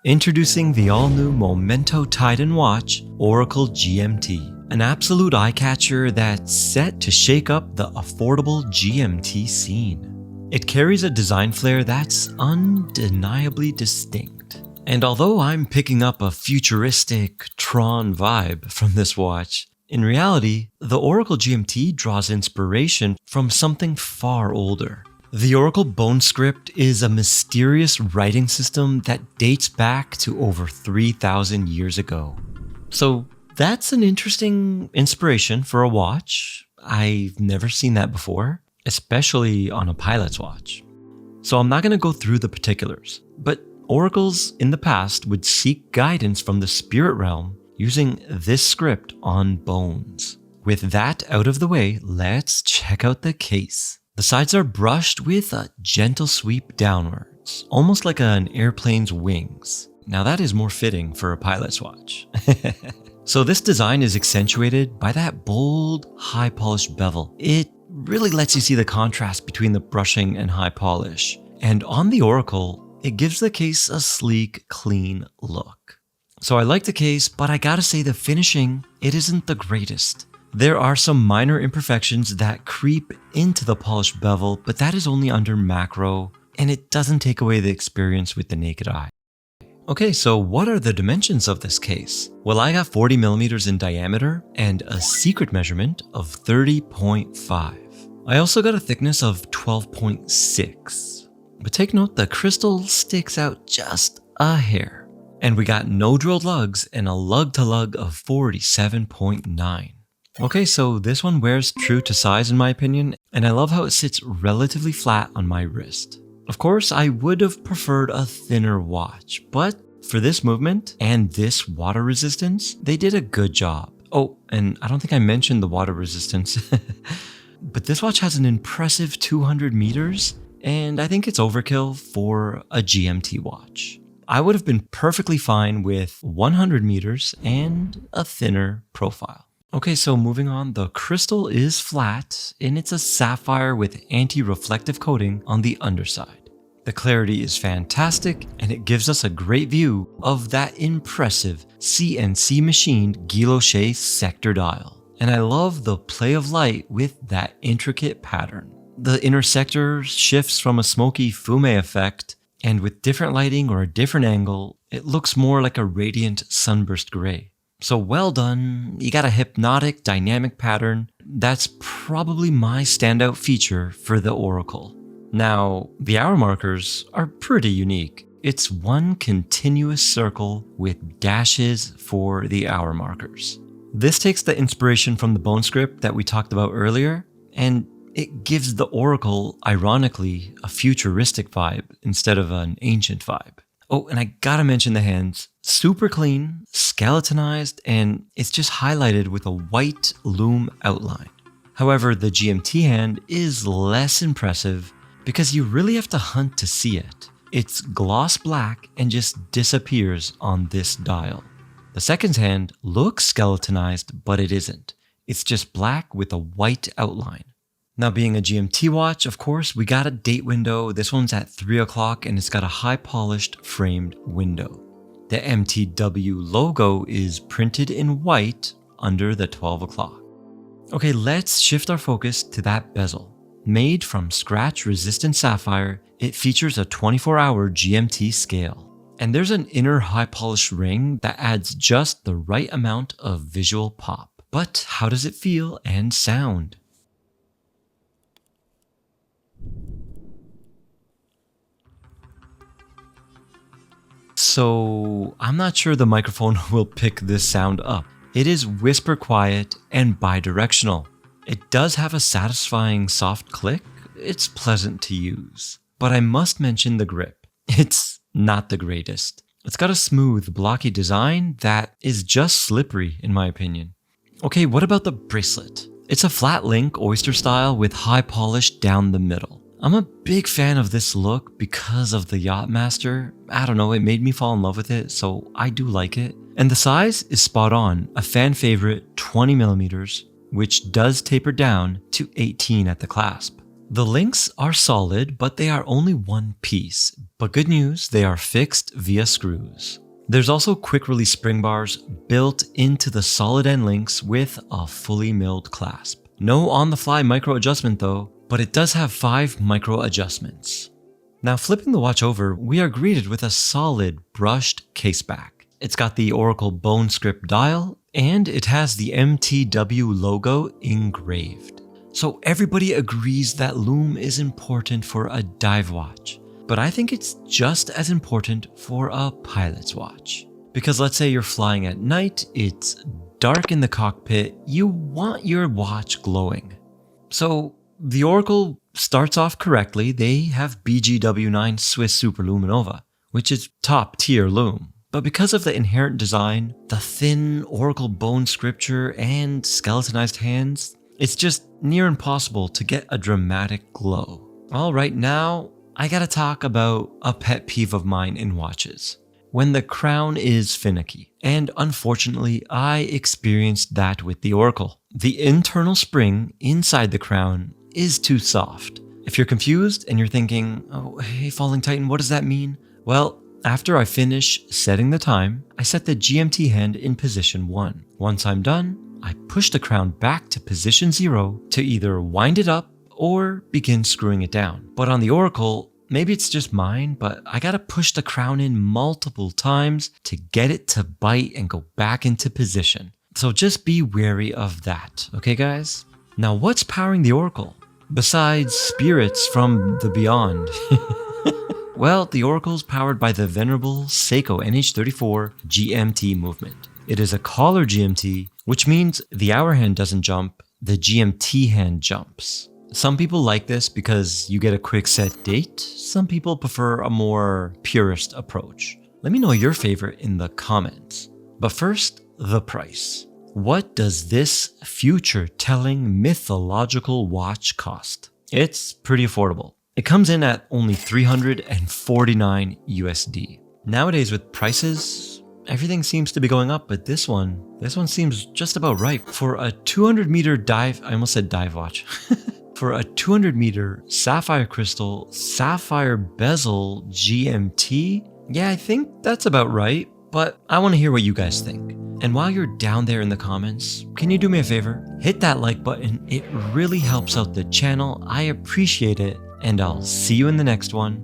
Introducing the all-new Momento Titan watch, Oracle GMT, an absolute eye-catcher that's set to shake up the affordable GMT scene. It carries a design flair that's undeniably distinct. And although I'm picking up a futuristic Tron vibe from this watch, in reality, the Oracle GMT draws inspiration from something far older. The Oracle Bone Script is a mysterious writing system that dates back to over 3,000 years ago. So that's an interesting inspiration for a watch. I've never seen that before, especially on a pilot's watch. So I'm not going to go through the particulars, but oracles in the past would seek guidance from the spirit realm using this script on bones. With that out of the way, let's check out the case. The sides are brushed with a gentle sweep downwards, almost like an airplane's wings. Now that is more fitting for a pilot's watch. So this design is accentuated by that bold, high polished bevel. It really lets you see the contrast between the brushing and high polish. And on the Oracle, it gives the case a sleek, clean look. So I like the case, but I gotta say the finishing, it isn't the greatest. There are some minor imperfections that creep into the polished bevel, but that is only under macro, and it doesn't take away the experience with the naked eye. Okay, so what are the dimensions of this case? Well, I got 40 millimeters in diameter and a secret measurement of 30.5. I also got a thickness of 12.6. But take note, the crystal sticks out just a hair. And we got no drilled lugs and a lug to lug of 47.9. Okay, so this one wears true to size in my opinion, and I love how it sits relatively flat on my wrist. Of course, I would have preferred a thinner watch, but for this movement and this water resistance, they did a good job. Oh, and I don't think I mentioned the water resistance, but this watch has an impressive 200 meters, and I think it's overkill for a GMT watch. I would have been perfectly fine with 100 meters and a thinner profile. Okay, so moving on, the crystal is flat and it's a sapphire with anti-reflective coating on the underside. The clarity is fantastic and it gives us a great view of that impressive CNC machined guilloche sector dial. And I love the play of light with that intricate pattern. The inner sector shifts from a smoky fume effect, and with different lighting or a different angle, it looks more like a radiant sunburst gray. So well done, you got a hypnotic dynamic pattern. That's probably my standout feature for the Oracle. Now, the hour markers are pretty unique. It's one continuous circle with dashes for the hour markers. This takes the inspiration from the bone script that we talked about earlier, and it gives the Oracle, ironically, a futuristic vibe instead of an ancient vibe. Oh, and I gotta mention the hands. Super clean, skeletonized, and it's just highlighted with a white Lume outline. However, the GMT hand is less impressive because you really have to hunt to see it. It's gloss black and just disappears on this dial. The second hand looks skeletonized, but it isn't. It's just black with a white outline. Now, being a GMT watch, of course, we got a date window. This one's at 3 o'clock and it's got a high polished framed window. The MT&W logo is printed in white under the 12 o'clock. Okay, let's shift our focus to that bezel. Made from scratch resistant sapphire, it features a 24-hour GMT scale. And there's an inner high polished ring that adds just the right amount of visual pop. But how does it feel and sound? So I'm not sure the microphone will pick this sound up. It is whisper quiet and bidirectional. It does have a satisfying soft click. It's pleasant to use. But I must mention the grip. It's not the greatest. It's got a smooth, blocky design that is just slippery in my opinion. Okay, what about the bracelet? It's a flat link oyster style with high polish down the middle. I'm a big fan of this look because of the Yachtmaster. I don't know, it made me fall in love with it, so I do like it. And the size is spot on, a fan favorite 20 millimeters, which does taper down to 18 at the clasp. The links are solid, but they are only one piece. But good news, they are fixed via screws. There's also quick release spring bars built into the solid end links with a fully milled clasp. No on-the-fly micro adjustment though, but it does have 5 micro adjustments. Now flipping the watch over, we are greeted with a solid brushed caseback. It's got the Oracle bone script dial, and it has the MT&W logo engraved. So everybody agrees that Lume is important for a dive watch, but I think it's just as important for a pilot's watch. Because let's say you're flying at night, it's dark in the cockpit, you want your watch glowing. So the Oracle starts off correctly. They have BGW9 Swiss Superluminova, which is top tier Lume. But because of the inherent design, the thin Oracle bone scripture, and skeletonized hands, it's just near impossible to get a dramatic glow. Alright, now I gotta talk about a pet peeve of mine in watches. When the crown is finicky. And unfortunately, I experienced that with the Oracle. The internal spring inside the crown is too soft. If you're confused and you're thinking, oh, hey, Falling Titan, what does that mean? Well, after I finish setting the time, I set the GMT hand in position 1. Once I'm done, I push the crown back to position 0 to either wind it up or begin screwing it down. But on the Oracle, maybe it's just mine, but I gotta push the crown in multiple times to get it to bite and go back into position. So just be wary of that, okay guys? Now what's powering the Oracle? Besides spirits from the beyond. Well, the Oracle's powered by the venerable Seiko NH34 GMT movement. It is a collar GMT, which means the hour hand doesn't jump, the GMT hand jumps. Some people like this because you get a quick set date. Some people prefer a more purist approach. Let me know your favorite in the comments. But first, the price. What does this future-telling mythological watch cost? It's pretty affordable. It comes in at only $349 USD. Nowadays with prices, everything seems to be going up, but this one seems just about right. For a 200 meter dive, I almost said dive watch. For a 200 meter sapphire crystal, sapphire bezel GMT, yeah, I think that's about right, but I want to hear what you guys think. And while you're down there in the comments, can you do me a favor? Hit that like button, it really helps out the channel, I appreciate it. And I'll see you in the next one.